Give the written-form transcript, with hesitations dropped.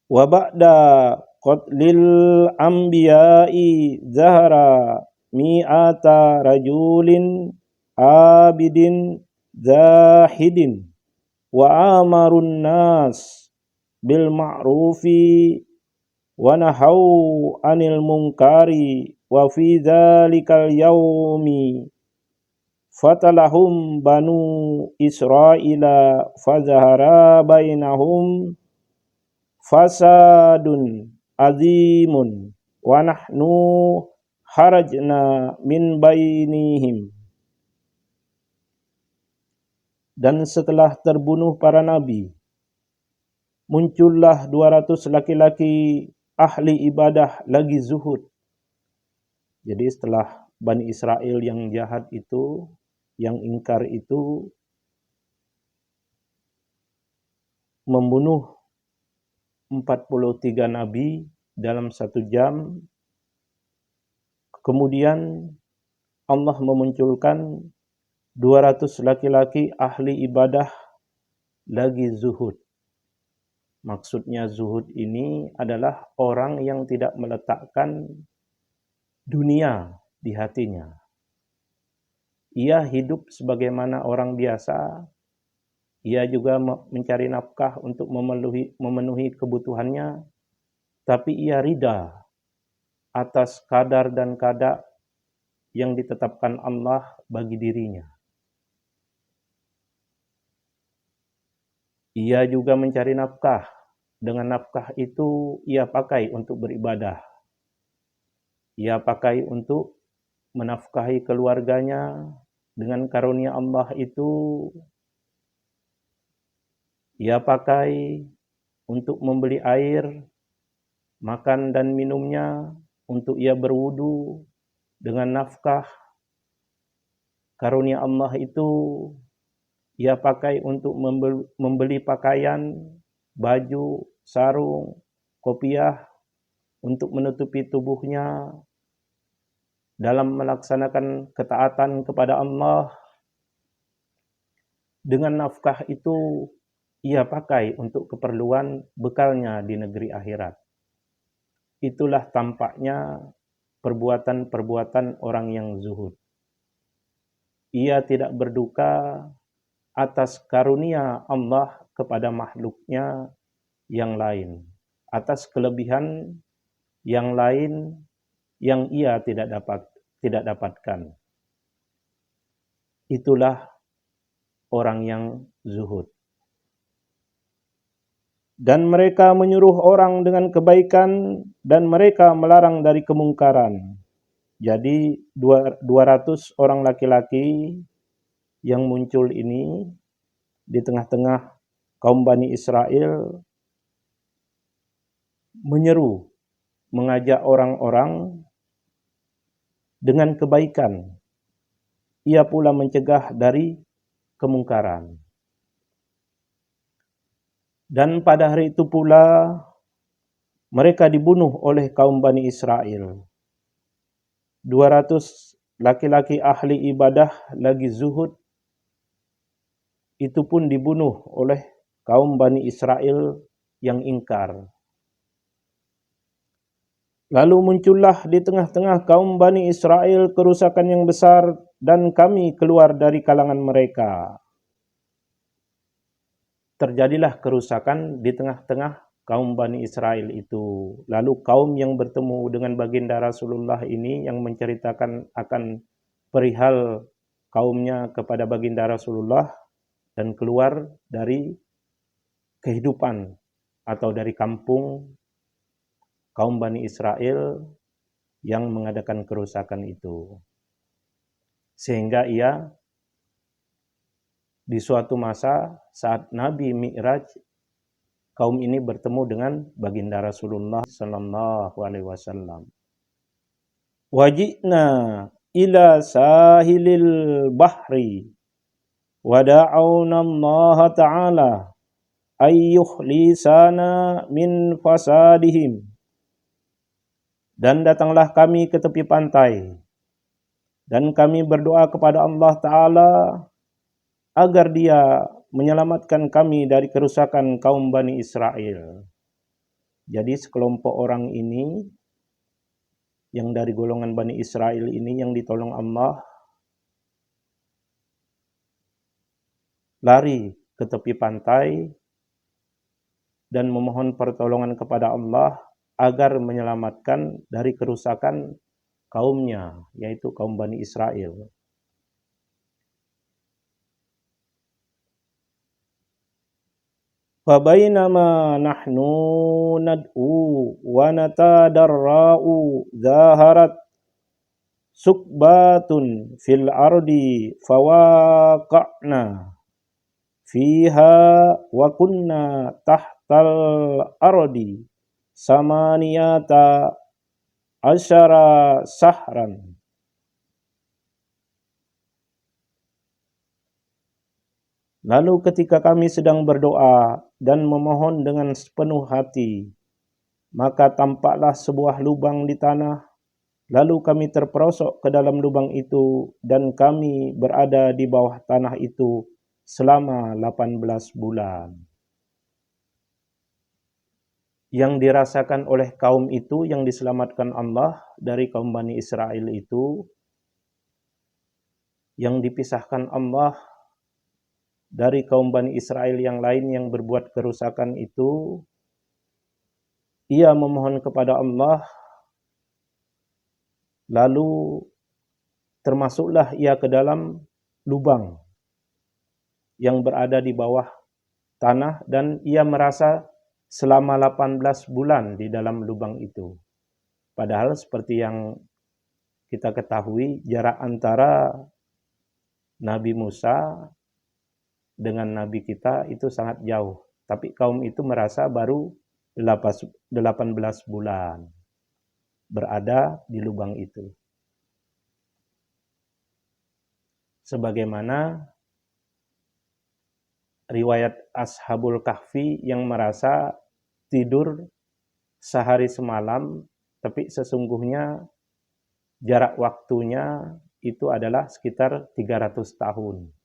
wa ba'da qatlil anbiya'i zahara mi'ata rajulin abidin zahidin wa amarun nas bil ma'rufi wa nahau anil munkari wa fi dzalikal yaumi fatalahum banu Israila fazahara bainahum fasadun azimun wa nahnu harajna min bainihim. Dan setelah terbunuh para nabi, muncullah 200 laki-laki ahli ibadah lagi zuhud. Jadi setelah Bani Israel yang jahat itu, yang ingkar itu, membunuh 43 nabi dalam 1 jam, kemudian Allah memunculkan 200 laki-laki ahli ibadah lagi zuhud. Maksudnya zuhud ini adalah orang yang tidak meletakkan dunia di hatinya. Ia hidup sebagaimana orang biasa. Ia juga mencari nafkah untuk memenuhi kebutuhannya, tapi ia ridha atas kadar dan kada yang ditetapkan Allah bagi dirinya. Ia juga mencari nafkah. Dengan nafkah itu ia pakai untuk beribadah. Ia pakai untuk menafkahi keluarganya. Dengan karunia Allah itu ia pakai untuk membeli air, makan dan minumnya, untuk ia berwudu. Dengan nafkah karunia Allah itu ia pakai untuk membeli pakaian, baju, sarung, kopiah untuk menutupi tubuhnya dalam melaksanakan ketaatan kepada Allah. Dengan nafkah itu ia pakai untuk keperluan bekalnya di negeri akhirat. Itulah tampaknya perbuatan-perbuatan orang yang zuhud. Ia tidak berduka atas karunia Allah kepada makhluknya yang lain, atas kelebihan yang lain yang ia tidak dapatkan. Itulah orang yang zuhud. Dan mereka menyuruh orang dengan kebaikan dan mereka melarang dari kemungkaran. Jadi 200 orang laki-laki yang muncul ini di tengah-tengah kaum Bani Israel menyeru, mengajak orang-orang dengan kebaikan. Ia pula mencegah dari kemungkaran. Dan pada hari itu pula mereka dibunuh oleh kaum Bani Israel. 200 laki-laki ahli ibadah lagi zuhud itu pun dibunuh oleh kaum Bani Israel yang ingkar. Lalu muncullah di tengah-tengah kaum Bani Israel kerusakan yang besar dan kami keluar dari kalangan mereka. Terjadilah kerusakan di tengah-tengah kaum Bani Israel itu. Lalu kaum yang bertemu dengan baginda Rasulullah ini yang menceritakan akan perihal kaumnya kepada baginda Rasulullah dan keluar dari kehidupan atau dari kampung kaum Bani Israel yang mengadakan kerusakan itu. Sehingga ia di suatu masa saat Nabi Mi'raj, kaum ini bertemu dengan baginda Rasulullah sallallahu alaihi wasallam. Wajibna ila sahilil bahri wa da'awna Allah ta'ala ayyuhlisana min fasadihim. Dan datanglah kami ke tepi pantai dan kami berdoa kepada Allah Ta'ala agar dia menyelamatkan kami dari kerusakan kaum Bani Israel. Jadi sekelompok orang ini yang dari golongan Bani Israel ini yang ditolong Allah lari ke tepi pantai dan memohon pertolongan kepada Allah agar menyelamatkan dari kerusakan kaumnya, yaitu kaum Bani Israel. Fabainama nahnu nad'u wa natadarra'u zaharat sukbatun fil ardi fawaqa'na fiha wa kunna tahtal ardi samaniyata asyara sahran. Lalu ketika kami sedang berdoa dan memohon dengan sepenuh hati, maka tampaklah sebuah lubang di tanah, lalu kami terperosok ke dalam lubang itu dan kami berada di bawah tanah itu selama 18 bulan. Yang dirasakan oleh kaum itu yang diselamatkan Allah dari kaum Bani Israel itu, yang dipisahkan Allah dari kaum Bani Israel yang lain yang berbuat kerusakan itu, ia memohon kepada Allah, lalu termasuklah ia ke dalam lubang yang berada di bawah tanah dan ia merasa selama 18 bulan di dalam lubang itu. Padahal seperti yang kita ketahui, jarak antara Nabi Musa dengan Nabi kita itu sangat jauh. Tapi kaum itu merasa baru 18 bulan berada di lubang itu. Sebagaimana riwayat Ashabul Kahfi yang merasa tidur sehari semalam, tapi sesungguhnya jarak waktunya itu adalah sekitar 300 tahun.